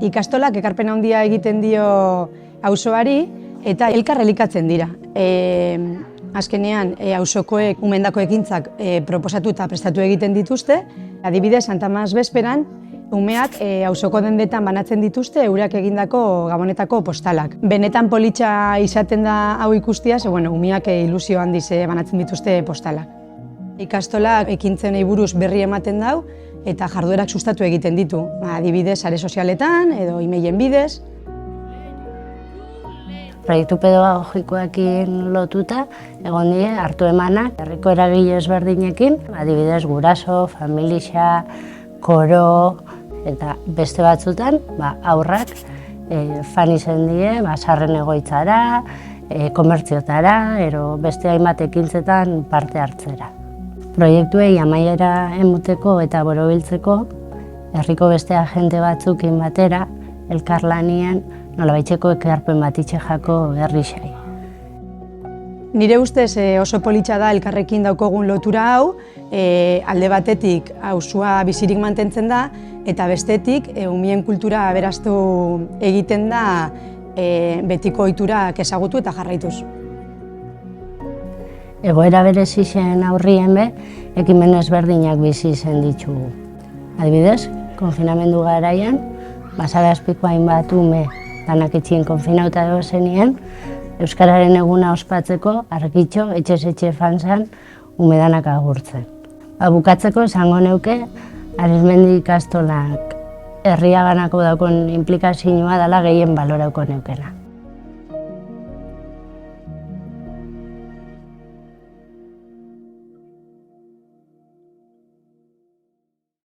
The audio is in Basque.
Ikastolak ekarpen handia egiten dio auzoari eta elkar elikatzen dira. Azkenean, auzokoek umendako ekintzak proposatu eta prestatu egiten dituzte. Adibidez, Santa Mas bezperan, umeak auzoko dendetan banatzen dituzte eurak egindako gabonetako postalak. Benetan politxa izaten da hau ikustia, umeak ilusio handiz banatzen dituzte postalak. Ikastolak ekintzenei buruz berri ematen dau eta jarduerak sustatu egiten ditu. Adibidez, sare sozialetan edo emailen bidez. Proiektu pedagogikoekin lotuta egon die hartu emanak herriko eragile ezberdinekin, adibidez guraso, familia, koro eta beste batzutan aurrak fan izan die sarren egoitzara, komertziotara, ero beste hainbat ekintzetan parte hartzera. Proiektuei amaiera emuteko eta borobiltzeko herriko beste agente batzukin batera elkarlanean nolabaiteko ekarpen bat itxejako herrixai. Nire ustez oso politxa da elkarrekin daukogun lotura hau, alde batetik auzua bizirik mantentzen da, eta bestetik umien kultura aberastu egiten da betiko ohiturak ezagutu eta jarraituz. Egoera berezien aurrien ekimen ezberdinak bizi izen ditugu. Adibidez, konfinamendu garaian, Basarazpiko hainbat ume danak etxien konfinauta dozenien, Euskararen eguna ospatzeko argitxo etxez-etxe fanzan ume danak agurtzen. Bukatzeko esango neuke, Arizmendi ikastolak herriaganako daukon implikazioa dela gehien balorauko neukena.